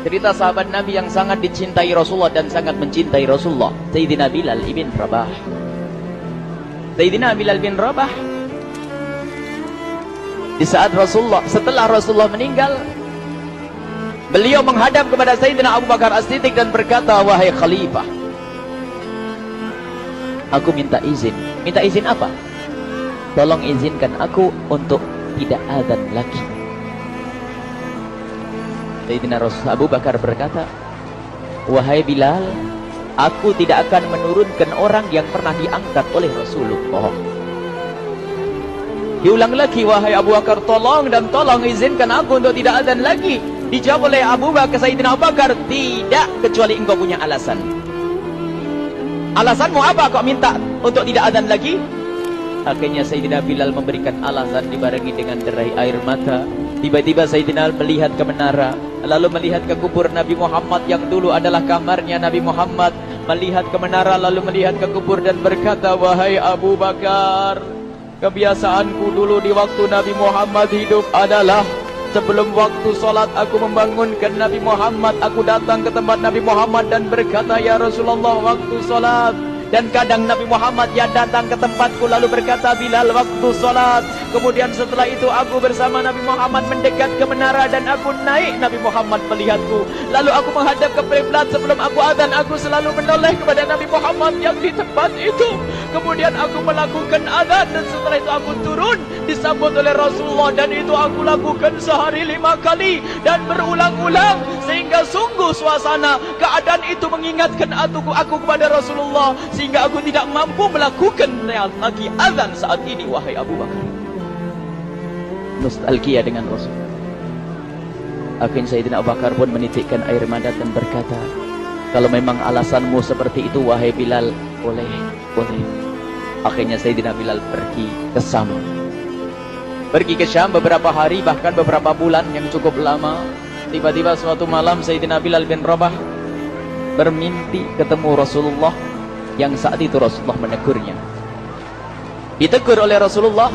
Cerita sahabat Nabi yang sangat dicintai Rasulullah dan sangat mencintai Rasulullah, Sayyidina Bilal ibn Rabah. Sayyidina Bilal bin Rabah, di saat setelah Rasulullah meninggal, beliau menghadap kepada Sayyidina Abu Bakar As-Siddiq dan berkata, wahai khalifah, aku minta izin. Minta izin apa? Tolong izinkan aku untuk tidak azan lagi. Sayyidina Abu Bakar berkata, wahai Bilal, aku tidak akan menurunkan orang yang pernah diangkat oleh Rasulullah. Diulang lagi, wahai Abu Bakar, tolong dan tolong izinkan aku untuk tidak azan lagi. Dijawab oleh Abu Bakar, Sayyidina Abu Bakar, tidak, kecuali engkau punya alasan. Alasanmu apa kau minta untuk tidak azan lagi? Akhirnya Sayyidina Bilal memberikan alasan dibarengi dengan derai air mata. Tiba-tiba Sayyidina melihat ke menara, lalu melihat ke kubur Nabi Muhammad yang dulu adalah kamarnya Nabi Muhammad. Melihat ke menara, lalu melihat ke kubur dan berkata, wahai Abu Bakar, kebiasaanku dulu di waktu Nabi Muhammad hidup adalah sebelum waktu sholat aku membangunkan Nabi Muhammad. Aku datang ke tempat Nabi Muhammad dan berkata, ya Rasulullah, waktu sholat. Dan kadang Nabi Muhammad yang datang ke tempatku lalu berkata, Bilal, waktu sholat. Kemudian setelah itu aku bersama Nabi Muhammad mendekat ke menara dan aku naik, Nabi Muhammad melihatku. Lalu aku menghadap ke kiblat. Sebelum aku azan, aku selalu menoleh kepada Nabi Muhammad yang di tempat itu. Kemudian aku melakukan azan dan setelah itu aku turun disambut oleh Rasulullah, dan itu aku lakukan sehari 5 kali dan berulang-ulang, sehingga sungguh suasana keadaan itu mengingatkan aku kepada Rasulullah, sehingga aku tidak mampu melakukan lagi azan saat ini, wahai Abu Bakar. Nostalgia dengan Rasul. Akhirnya Sayyidina Abu Bakar pun menitikkan air mata dan berkata, kalau memang alasanmu seperti itu, wahai Bilal, boleh. Akhirnya Sayyidina Bilal pergi ke Syam. Pergi ke Syam beberapa hari, bahkan beberapa bulan yang cukup lama. Tiba-tiba suatu malam Sayyidina Bilal bin Rabah bermimpi ketemu Rasulullah, yang saat itu Rasulullah menegurnya. Ditegur oleh Rasulullah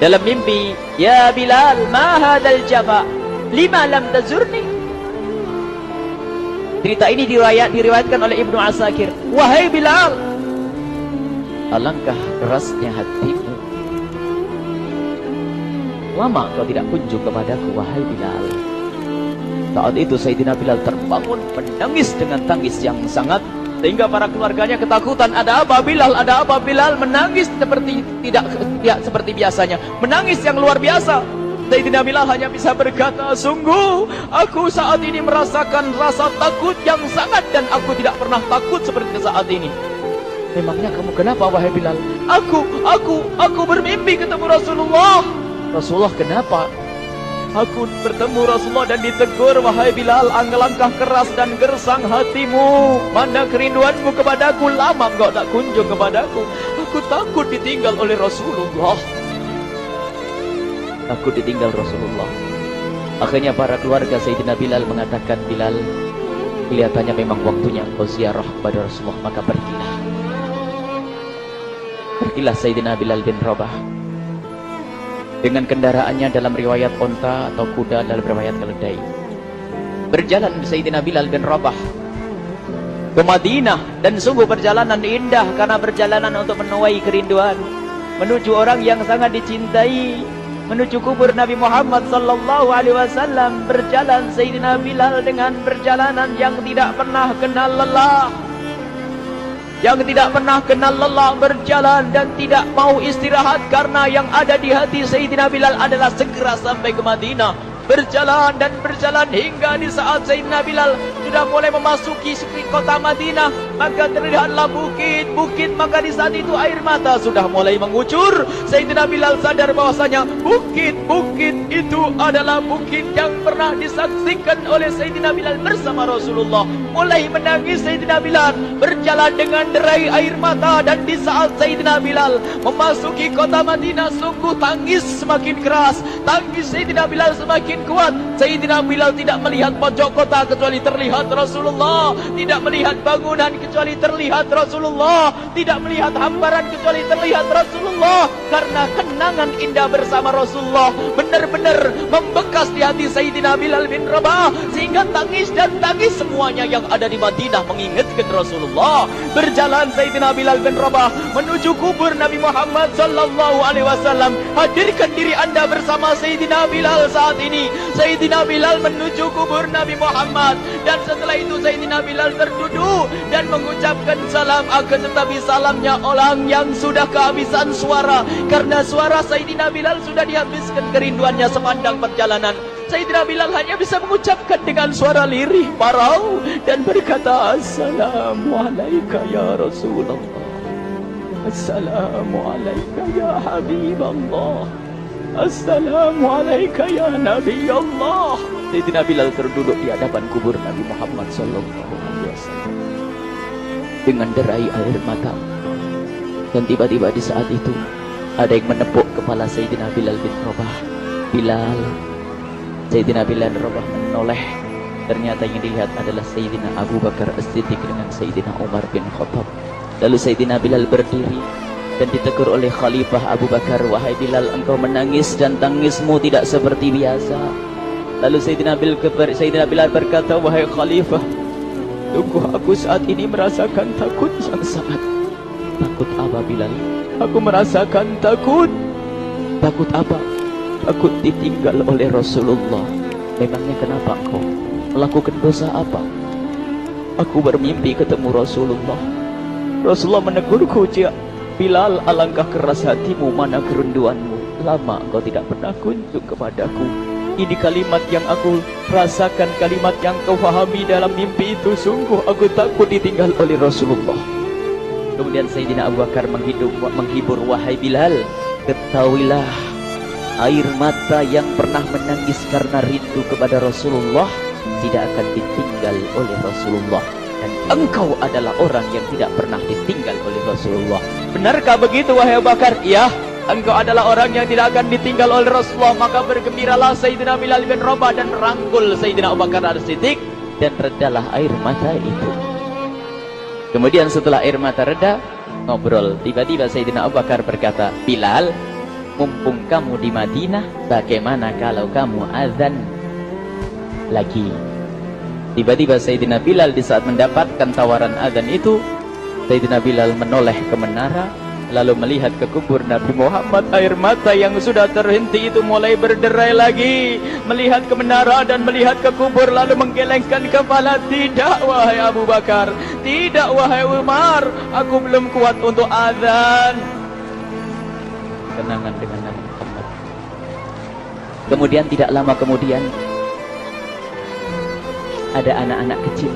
dalam mimpi, ya Bilal, ma hadzal jafa, lima lam tazurni. Cerita ini diriwayatkan oleh Ibnu Asakir. Wahai Bilal, alangkah kerasnya hatimu, lama kau tidak kunjung kepadaku, wahai Bilal. Saat itu Sayyidina Bilal terbangun menangis dengan tangis yang sangat, sehingga para keluarganya ketakutan. Ada apa Bilal? Ada apa Bilal? Menangis seperti tidak seperti biasanya, menangis yang luar biasa. Sayyidina Bilal hanya bisa berkata, sungguh aku saat ini merasakan rasa takut yang sangat, dan aku tidak pernah takut seperti saat ini. Memangnya kamu kenapa, wahai Bilal? Aku bermimpi ketemu Rasulullah. Rasulullah kenapa? Aku bertemu Rasulullah dan ditegur, wahai Bilal, alangkah keras dan gersang hatimu. Mana kerinduanmu kepadaku, lama engkau tak kunjung kepadaku. Aku takut ditinggal oleh Rasulullah. Aku ditinggal Rasulullah. Akhirnya para keluarga Sayyidina Bilal mengatakan, Bilal, kelihatannya memang waktunya engkau ziarah kepada Rasulullah, maka pergilah. Pergilah Sayyidina Bilal bin Rabah dengan kendaraannya, dalam riwayat onta atau kuda, dalam riwayat keledai. Berjalan Sayyidina Bilal bin Rabah ke Madinah, dan sungguh perjalanan indah karena perjalanan untuk menuai kerinduan, menuju orang yang sangat dicintai, menuju kubur Nabi Muhammad sallallahu alaihi wasallam. Berjalan Sayyidina Bilal dengan perjalanan yang tidak pernah kenal lelah, berjalan dan tidak mau istirahat, karena yang ada di hati Sayyidina Bilal adalah segera sampai ke Madinah. Berjalan dan berjalan hingga di saat Sayyidina Bilal sudah mulai memasuki kota Madinah, maka terlihatlah bukit-bukit. Maka di saat itu air mata sudah mulai mengucur. Sayyidina Bilal sadar bahwasanya bukit-bukit itu adalah bukit yang pernah disaksikan oleh Sayyidina Bilal bersama Rasulullah. Mulai menangis Sayyidina Bilal, berjalan dengan derai air mata. Dan di saat Sayyidina Bilal memasuki kota Madinah, sungguh tangis semakin keras, tangis Sayyidina Bilal semakin kuat. Sayyidina Bilal tidak melihat pojok kota kecuali terlihat Rasulullah, tidak melihat bangunan kecuali terlihat Rasulullah, tidak melihat hamparan kecuali terlihat Rasulullah, karena kenangan indah bersama Rasulullah benar-benar membekas membekas di hati Sayyidina Bilal bin Rabah, sehingga tangis dan tangis semuanya yang ada di Madinah mengingatkan Rasulullah. Berjalan Sayyidina Bilal bin Rabah menuju kubur Nabi Muhammad sallallahu alaihi wasallam. Hadirkan diri Anda bersama Sayyidina Bilal saat ini. Sayyidina Bilal menuju kubur Nabi Muhammad, dan setelah itu Sayyidina Bilal terduduk dan mengucapkan salam, akan tetapi salamnya orang yang sudah kehabisan suara, karena suara Sayyidina Bilal sudah dihabiskan kerinduannya sepanjang perjalanan. Sayyidina Bilal hanya bisa mengucapkan dengan suara lirih parau dan berkata, Assalamualaikum ya Rasulullah, Assalamualaikum ya Habiballah, Assalamualaikum ya Nabi Allah. Sayyidina Bilal terduduk di hadapan kubur Nabi Muhammad sallallahu alaihi wasallam dengan derai air mata. Dan tiba-tiba di saat itu ada yang menepuk kepala Sayyidina Bilal bin Rabah. Bilal. Sayyidina Bilal bin Rabah menoleh. Ternyata yang dilihat adalah Sayyidina Abu Bakar As-Siddiq dengan Sayyidina Umar bin Khattab. Lalu Sayyidina Bilal berdiri dan ditegur oleh Khalifah Abu Bakar, wahai Bilal, engkau menangis dan tangismu tidak seperti biasa. Lalu Sayyidina Bilal berkata, wahai Khalifah, sungguh aku saat ini merasakan takut yang sangat. Takut apa Bilal? Aku merasakan takut. Takut apa? Takut ditinggal oleh Rasulullah. Memangnya kenapa engkau melakukan dosa apa? Aku bermimpi ketemu Rasulullah. Rasulullah menegurku, Bilal, alangkah keras hatimu, mana kerinduanmu. Lama engkau tidak pernah kunjung kepadaku. Ini kalimat yang aku rasakan, kalimat yang kau fahami dalam mimpi itu. Sungguh aku takut ditinggal oleh Rasulullah. Kemudian Sayyidina Abu Bakar menghibur, wahai Bilal, ketahuilah, air mata yang pernah menangis karena rindu kepada Rasulullah tidak akan ditinggal oleh Rasulullah. Dan engkau adalah orang yang tidak pernah ditinggal oleh Rasulullah. Benarkah begitu wahai Abu Bakar? Iya, engkau adalah orang yang tidak akan ditinggal oleh Rasulullah. Maka bergembiralah Sayyidina Bilal bin Rabah dan merangkul Sayyidina Abu Bakar As-Siddiq, dan redalah air mata itu. Kemudian setelah air mata reda, ngobrol. Tiba-tiba Sayyidina Abu Bakar berkata, Bilal, mumpung kamu di Madinah, bagaimana kalau kamu azan lagi? Tiba-tiba Sayyidina Bilal di saat mendapatkan tawaran azan itu, Sayyidina Bilal menoleh ke menara, lalu melihat ke kubur Nabi Muhammad. Air mata yang sudah terhenti itu mulai berderai lagi. Melihat ke menara dan melihat ke kubur, lalu menggelengkan kepala. Tidak wahai Abu Bakar, tidak wahai Umar, aku belum kuat untuk azan. Kenangan dengan Nabi Muhammad. Kemudian tidak lama kemudian ada anak-anak kecil.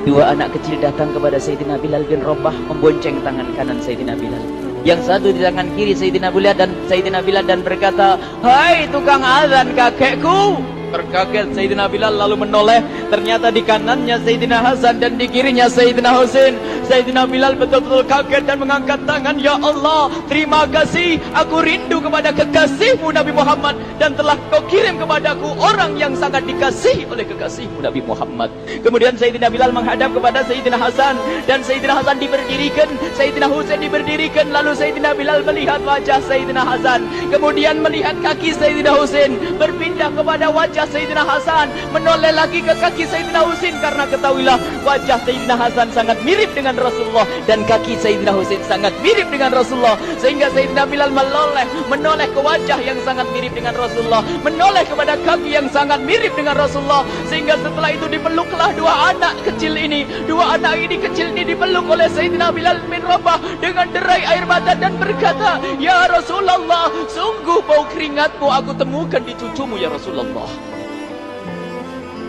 Dua anak kecil datang kepada Sayyidina Bilal bin Rabah, membonceng tangan kanan Sayyidina Bilal. Yang satu di tangan kiri Sayyidina Bilal dan berkata, hai tukang azan kakekku. Terkaget Sayyidina Bilal lalu menoleh. Ternyata di kanannya Sayyidina Hasan dan di kirinya Sayyidina Husain. Sayyidina Bilal betul-betul kaget dan mengangkat tangan. Ya Allah, terima kasih. Aku rindu kepada kekasihmu Nabi Muhammad, dan telah kau kirim kepadaku orang yang sangat dikasihi oleh kekasihmu Nabi Muhammad. Kemudian Sayyidina Bilal menghadap kepada Sayyidina Hasan, dan Sayyidina Hasan diberdirikan, Sayyidina Husain diberdirikan. Lalu Sayyidina Bilal melihat wajah Sayyidina Hasan, kemudian melihat kaki Sayyidina Husain, berpindah kepada wajah Sayyidina Hasan, menoleh lagi ke kaki Sayyidina Husain, karena ketahuilah wajah Sayyidina Hasan sangat mirip dengan Rasulullah dan kaki Sayyidina Husain sangat mirip dengan Rasulullah, sehingga Sayyidina Bilal menoleh ke wajah yang sangat mirip dengan Rasulullah, menoleh kepada kaki yang sangat mirip dengan Rasulullah, sehingga setelah itu dipeluklah dua anak kecil ini. Dua anak ini kecil ini dipeluk oleh Sayyidina Bilal bin Rabah dengan derai air mata dan berkata, ya Rasulullah, sungguh bau keringatmu aku temukan di cucumu ya Rasulullah.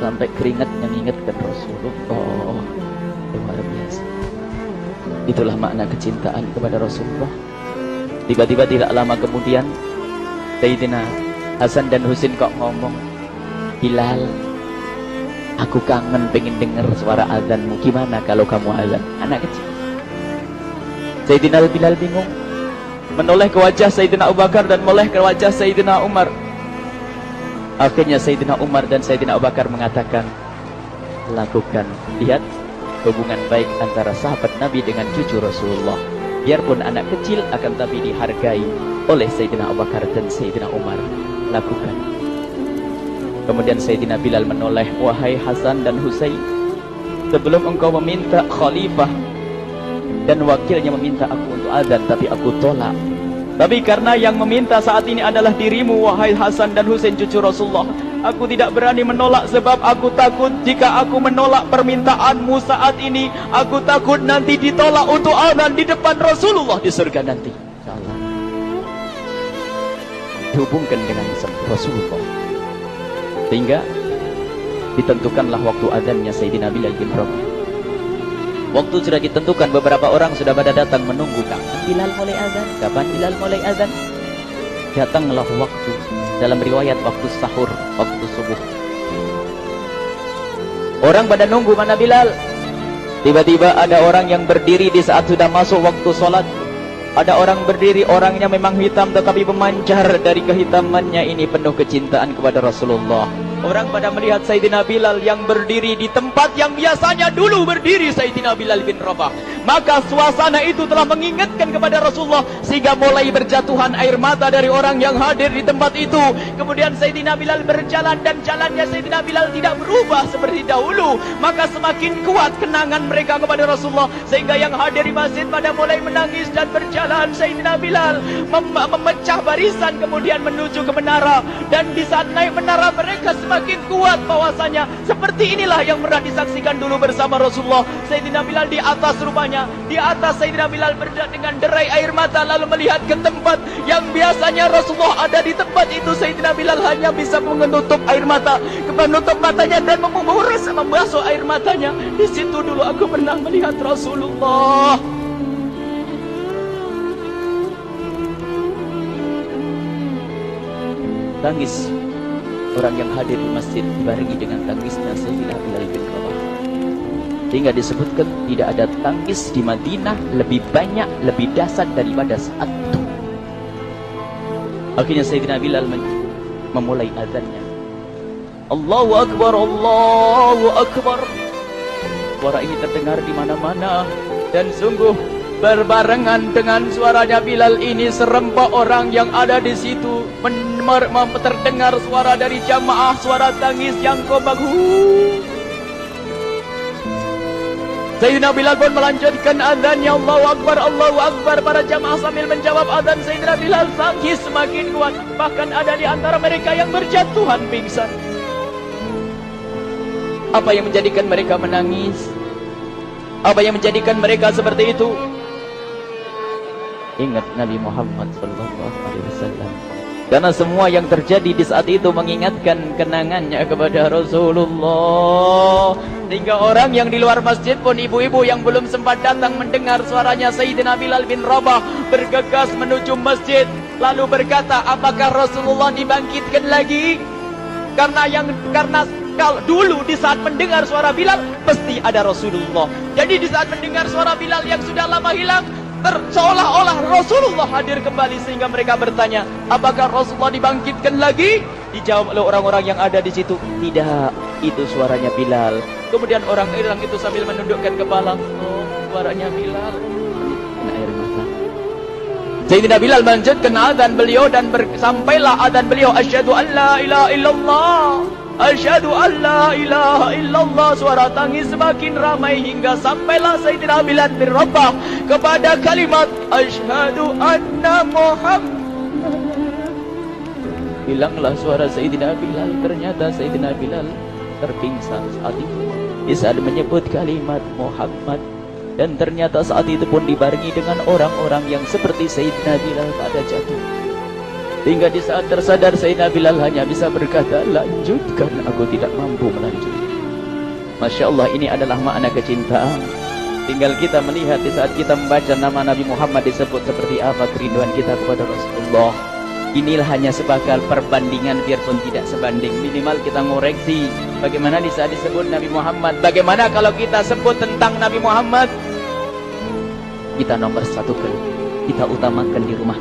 Sampai keringat yang mengingatkan Rasulullah. Luar biasa. Itulah makna kecintaan kepada Rasulullah. Tiba-tiba tidak lama kemudian Sayyidina Hasan dan Husain kok ngomong, Bilal, aku kangen pengen dengar suara azanmu. Gimana kalau kamu azan? Anak kecil. Sayyidina Bilal bingung, menoleh ke wajah Sayyidina Abu Bakar dan menoleh ke wajah Sayyidina Umar. Akhirnya Sayyidina Umar dan Sayyidina Abu Bakar mengatakan, lakukan, lihat hubungan baik antara sahabat Nabi dengan cucu Rasulullah. Biarpun anak kecil, akan tapi dihargai oleh Sayyidina Abu Bakar dan Sayyidina Umar. lakukan. Kemudian Sayyidina Bilal menoleh, wahai Hasan dan Husain, sebelum engkau meminta khalifah dan wakilnya meminta aku untuk azan, tapi aku tolak. Tapi karena yang meminta saat ini adalah dirimu, wahai Hasan dan Husain cucu Rasulullah, aku tidak berani menolak, sebab aku takut jika aku menolak permintaanmu saat ini, aku takut nanti ditolak untuk azan di depan Rasulullah di surga nanti. InsyaAllah dihubungkan dengan Rasulullah, sehingga ditentukanlah waktu azannya Sayyidina Bilal bin Rabah. Waktu sudah ditentukan, beberapa orang sudah pada datang menunggu, kapan Bilal mulai azan, kapan Bilal mulai azan. Datanglah waktu, dalam riwayat waktu sahur, waktu subuh. Orang pada nunggu mana Bilal. Tiba-tiba ada orang yang berdiri di saat sudah masuk waktu sholat. Ada orang berdiri, orangnya memang hitam tetapi memancar dari kehitamannya ini penuh kecintaan kepada Rasulullah. Orang pada melihat Sayyidina Bilal yang berdiri di tempat yang biasanya dulu berdiri Sayyidina Bilal bin Rabah. Maka suasana itu telah mengingatkan kepada Rasulullah, sehingga mulai berjatuhan air mata dari orang yang hadir di tempat itu. Kemudian Sayyidina Bilal berjalan, dan jalannya Sayyidina Bilal tidak berubah seperti dahulu. Maka semakin kuat kenangan mereka kepada Rasulullah, sehingga yang hadir di masjid pada mulai menangis dan berjalan. Sayyidina Bilal memecah barisan kemudian menuju ke menara. Dan di saat naik menara mereka semakin kuat bahwasanya seperti inilah yang pernah disaksikan dulu bersama Rasulullah. Sayyidina Bilal di atas rupanya, di atas Sayyidina Bilal berada dengan derai air mata, lalu melihat ke tempat yang biasanya Rasulullah ada di tempat itu. Sayyidina Bilal hanya bisa menutup air mata, menutup matanya dan membasuh air matanya. Di situ dulu aku pernah melihat Rasulullah. Tangis orang yang hadir di masjid dibarengi dengan tangisnya Sayyidina Bilal bin Rabah, sehingga disebutkan tidak ada tangis di Madinah lebih banyak, lebih dahsyat daripada saat itu. Akhirnya Sayyidina Bilal memulai azannya. Allahu Akbar, Allahu Akbar. Suara ini terdengar di mana-mana, dan sungguh berbarengan dengan suaranya Bilal ini serempak orang yang ada di situ terdengar suara dari jamaah, suara tangis yang kompak. Sayyidina Bilal pun melanjutkan azannya, Allahu Akbar, Allahu Akbar. Para jamaah sambil menjawab azan Sayyidina Bilal, tangis semakin kuat. Bahkan ada di antara mereka yang berjatuhan pingsan. Apa yang menjadikan mereka menangis? Apa yang menjadikan mereka seperti itu? Ingat Nabi Muhammad SAW. Karena semua yang terjadi di saat itu mengingatkan kenangannya kepada Rasulullah. Sehingga orang yang di luar masjid pun, ibu-ibu yang belum sempat datang mendengar suaranya Sayyidina Bilal bin Rabah, bergegas menuju masjid, lalu berkata, apakah Rasulullah dibangkitkan lagi? Karena kalau dulu di saat mendengar suara Bilal pasti ada Rasulullah. Jadi di saat mendengar suara Bilal yang sudah lama hilang, seolah-olah Rasulullah hadir kembali, sehingga mereka bertanya, apakah Rasulullah dibangkitkan lagi? Dijawab oleh orang-orang yang ada di situ, tidak, itu suaranya Bilal. Kemudian orang-orang itu sambil menundukkan kepala, oh, suaranya Bilal. Kena air mata. Sayyidina Bilal melanjutkan azan beliau, dan sampailah azan beliau, asyhadu an la ilaha illallah, asyhadu an la ilaha illallah. Suara tangis semakin ramai hingga sampailah Sayyidina Bilal bin Rabah kepada kalimat asyhadu anna Muhammad. Hilanglah suara Sayyidina Bilal. Ternyata Sayyidina Bilal terpingsan saat itu di saat menyebut kalimat Muhammad. Dan ternyata saat itu pun dibarengi dengan orang-orang yang seperti Sayyidina Bilal pada jatuh. Hingga di saat tersadar Sayyidina Bilal hanya bisa berkata, lanjutkan, aku tidak mampu melanjutkan. Masya Allah, ini adalah makna kecintaan. Tinggal kita melihat di saat kita membaca nama Nabi Muhammad disebut seperti apa kerinduan kita kepada Rasulullah. Inilah hanya sebagai perbandingan, biarpun tidak sebanding. Minimal kita ngoreksi bagaimana di saat disebut Nabi Muhammad. Bagaimana kalau kita sebut tentang Nabi Muhammad? Kita nomor satukan, kita utamakan di rumah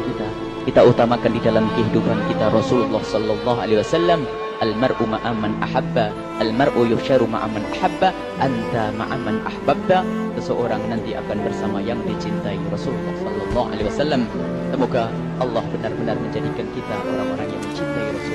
kita utamakan di dalam kehidupan kita Rasulullah sallallahu alaihi wasallam. Al-mar'u ma'aman ahabba, al-mar'u yusharu ma'aman ahabba, anta ma'aman ahbabta. Seseorang nanti akan bersama yang dicintai Rasulullah sallallahu alaihi wasallam. Semoga Allah benar-benar menjadikan kita orang-orang yang mencintai Rasulullah.